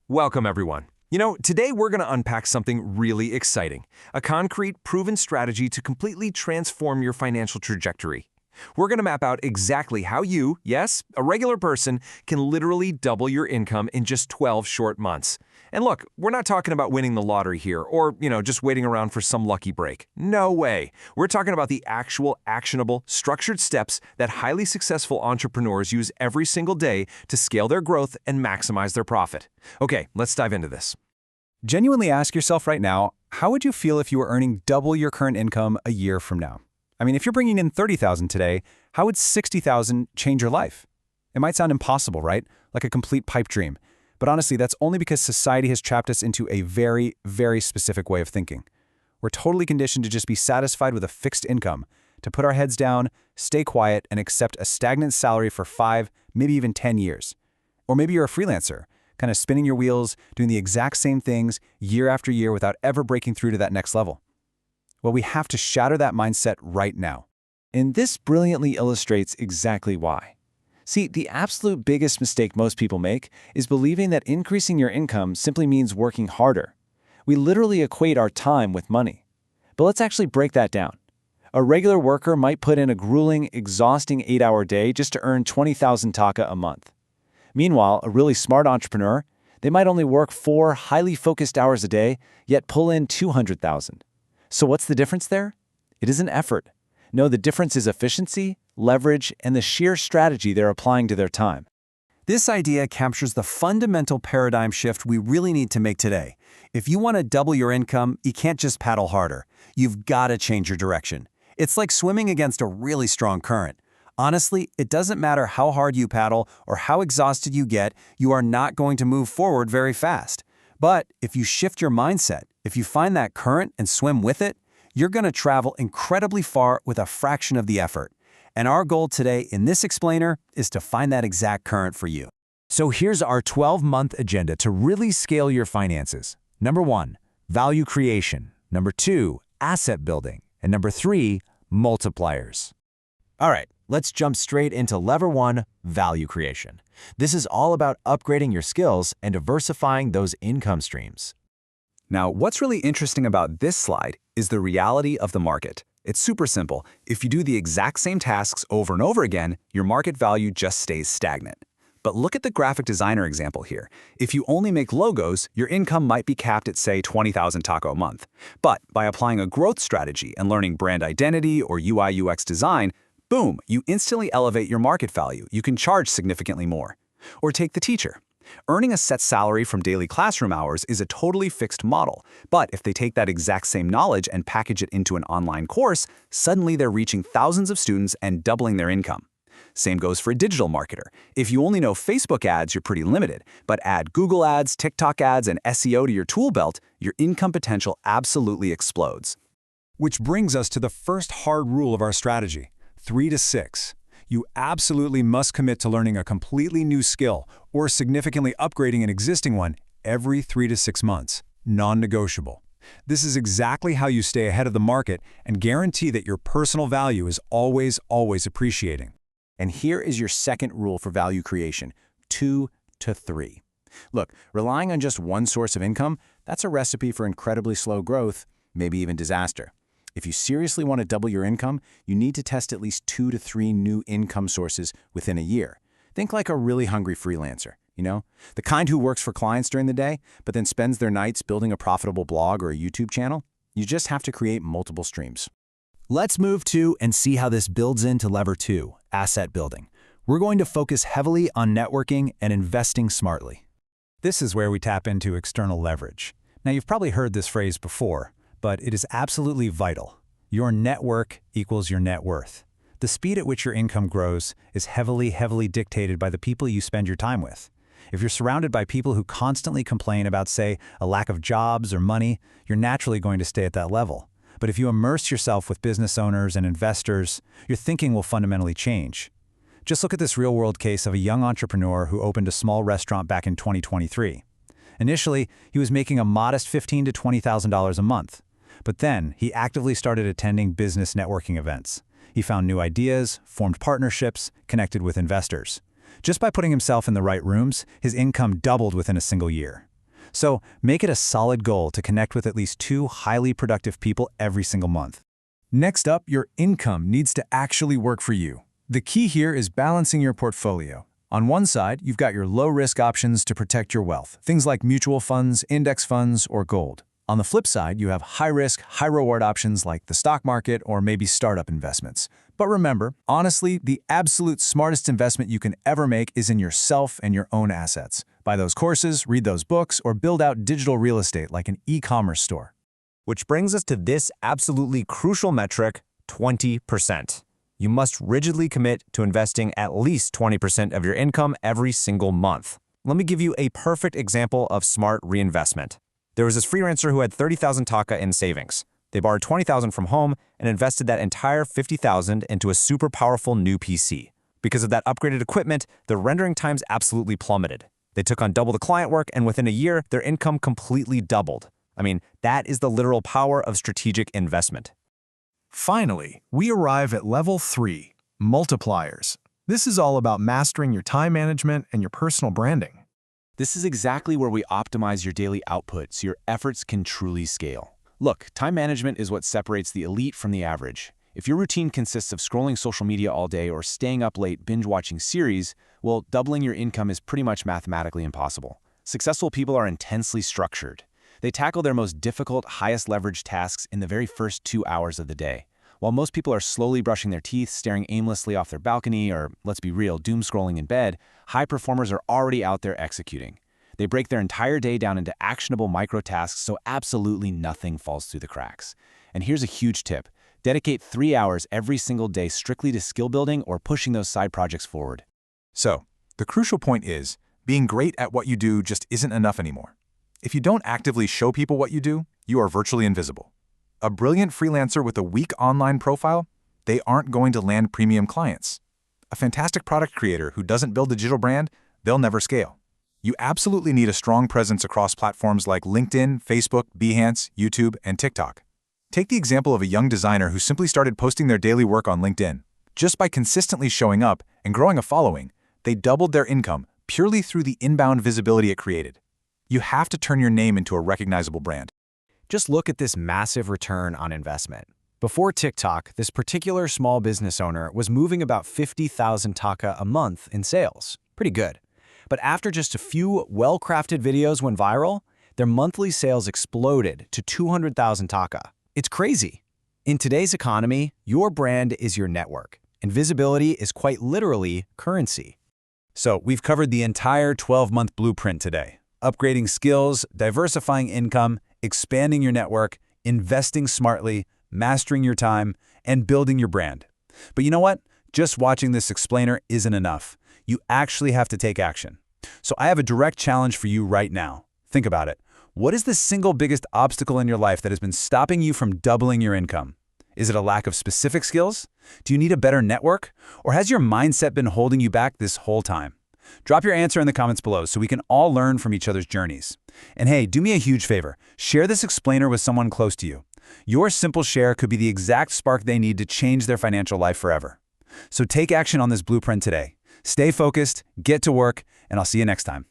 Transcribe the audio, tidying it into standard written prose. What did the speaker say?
Welcome, everyone. Today we're going to unpack something really exciting, a concrete, proven strategy to completely transform your financial trajectory. We're going to map out exactly how you, yes, a regular person, can literally double your income in just 12 short months. And look, we're not talking about winning the lottery here or, just waiting around for some lucky break. No way. We're talking about the actual, actionable, structured steps that highly successful entrepreneurs use every single day to scale their growth and maximize their profit. Okay, let's dive into this. Genuinely ask yourself right now, how would you feel if you were earning double your current income a year from now? If you're bringing in $30,000 today, how would $60,000 change your life? It might sound impossible, right? Like a complete pipe dream. But honestly, that's only because society has trapped us into a very, very specific way of thinking. We're totally conditioned to just be satisfied with a fixed income, to put our heads down, stay quiet, and accept a stagnant salary for 5, maybe even 10 years. Or maybe you're a freelancer, kind of spinning your wheels, doing the exact same things year after year without ever breaking through to that next level. Well, we have to shatter that mindset right now. And this brilliantly illustrates exactly why. See, the absolute biggest mistake most people make is believing that increasing your income simply means working harder. We literally equate our time with money. But let's actually break that down. A regular worker might put in a grueling, exhausting 8-hour day just to earn 20,000 taka a month. Meanwhile, a really smart entrepreneur, they might only work 4 highly focused hours a day, yet pull in 200,000. So what's the difference there? It isn't effort. No, the difference is efficiency, leverage, and the sheer strategy they're applying to their time. This idea captures the fundamental paradigm shift we really need to make today. If you want to double your income, you can't just paddle harder. You've got to change your direction. It's like swimming against a really strong current. Honestly, it doesn't matter how hard you paddle or how exhausted you get, you are not going to move forward very fast. But if you shift your mindset, if you find that current and swim with it, you're going to travel incredibly far with a fraction of the effort. And our goal today in this explainer is to find that exact current for you. So here's our 12-month agenda to really scale your finances. Number 1, value creation. Number 2, asset building. And number 3, multipliers. All right, let's jump straight into lever 1, value creation. This is all about upgrading your skills and diversifying those income streams. Now, what's really interesting about this slide is the reality of the market. It's super simple. If you do the exact same tasks over and over again, your market value just stays stagnant. But look at the graphic designer example here. If you only make logos, your income might be capped at, say, 20,000 taka a month. But by applying a growth strategy and learning brand identity or UI/UX design, boom, you instantly elevate your market value. You can charge significantly more. Or take the teacher. Earning a set salary from daily classroom hours is a totally fixed model. But if they take that exact same knowledge and package it into an online course, suddenly they're reaching thousands of students and doubling their income. Same goes for a digital marketer. If you only know Facebook ads, you're pretty limited. But add Google ads, TikTok ads, and SEO to your tool belt, your income potential absolutely explodes. Which brings us to the first hard rule of our strategy, 3 to 6. You absolutely must commit to learning a completely new skill or significantly upgrading an existing one every 3 to 6 months. Non-negotiable. This is exactly how you stay ahead of the market and guarantee that your personal value is always appreciating. And here is your second rule for value creation, 2 to 3. Look, relying on just one source of income, that's a recipe for incredibly slow growth, maybe even disaster. If you seriously want to double your income, you need to test at least 2 to 3 new income sources within a year. Think like a really hungry freelancer, the kind who works for clients during the day, but then spends their nights building a profitable blog or a YouTube channel. You just have to create multiple streams. Let's move to and see how this builds into lever 2, asset building. We're going to focus heavily on networking and investing smartly. This is where we tap into external leverage. Now, you've probably heard this phrase before, but it is absolutely vital. Your network equals your net worth. The speed at which your income grows is heavily dictated by the people you spend your time with. If you're surrounded by people who constantly complain about, say, a lack of jobs or money, you're naturally going to stay at that level. But if you immerse yourself with business owners and investors, your thinking will fundamentally change. Just look at this real-world case of a young entrepreneur who opened a small restaurant back in 2023. Initially, he was making a modest $15,000 to $20,000 a month. But then, he actively started attending business networking events. He found new ideas, formed partnerships, connected with investors. Just by putting himself in the right rooms, his income doubled within a single year. So make it a solid goal to connect with at least 2 highly productive people every single month. Next up, your income needs to actually work for you. The key here is balancing your portfolio. On one side, you've got your low-risk options to protect your wealth, things like mutual funds, index funds, or gold. On the flip side, you have high-risk, high-reward options like the stock market or maybe startup investments. But remember, honestly, the absolute smartest investment you can ever make is in yourself and your own assets. Buy those courses, read those books, or build out digital real estate like an e-commerce store. Which brings us to this absolutely crucial metric, 20%. You must rigidly commit to investing at least 20% of your income every single month. Let me give you a perfect example of smart reinvestment. There was this freelancer who had 30,000 taka in savings. They borrowed 20,000 from home and invested that entire 50,000 into a super powerful new PC. Because of that upgraded equipment, the rendering times absolutely plummeted. They took on double the client work, and within a year, their income completely doubled. I mean, that is the literal power of strategic investment. Finally, we arrive at level 3, multipliers. This is all about mastering your time management and your personal branding. This is exactly where we optimize your daily output so your efforts can truly scale. Look, time management is what separates the elite from the average. If your routine consists of scrolling social media all day or staying up late binge-watching series, well, doubling your income is pretty much mathematically impossible. Successful people are intensely structured. They tackle their most difficult, highest leverage tasks in the very first 2 hours of the day. While most people are slowly brushing their teeth, staring aimlessly off their balcony, or, let's be real, doom scrolling in bed, high performers are already out there executing. They break their entire day down into actionable micro-tasks so absolutely nothing falls through the cracks. And here's a huge tip. Dedicate 3 hours every single day strictly to skill building or pushing those side projects forward. So, the crucial point is, being great at what you do just isn't enough anymore. If you don't actively show people what you do, you are virtually invisible. A brilliant freelancer with a weak online profile, they aren't going to land premium clients. A fantastic product creator who doesn't build a digital brand, they'll never scale. You absolutely need a strong presence across platforms like LinkedIn, Facebook, Behance, YouTube, and TikTok. Take the example of a young designer who simply started posting their daily work on LinkedIn. Just by consistently showing up and growing a following, they doubled their income purely through the inbound visibility it created. You have to turn your name into a recognizable brand. Just look at this massive return on investment. Before TikTok, this particular small business owner was moving about 50,000 taka a month in sales. Pretty good. But after just a few well-crafted videos went viral, their monthly sales exploded to 200,000 taka. It's crazy. In today's economy, your brand is your network, and visibility is quite literally currency. So we've covered the entire 12-month blueprint today. Upgrading skills, diversifying income, expanding your network, investing smartly, mastering your time, and building your brand. But you know what? Just watching this explainer isn't enough. You actually have to take action. So I have a direct challenge for you right now. Think about it. What is the single biggest obstacle in your life that has been stopping you from doubling your income? Is it a lack of specific skills? Do you need a better network? Or has your mindset been holding you back this whole time? Drop your answer in the comments below so we can all learn from each other's journeys. And hey, do me a huge favor. Share this explainer with someone close to you. Your simple share could be the exact spark they need to change their financial life forever. So take action on this blueprint today. Stay focused, get to work, and I'll see you next time.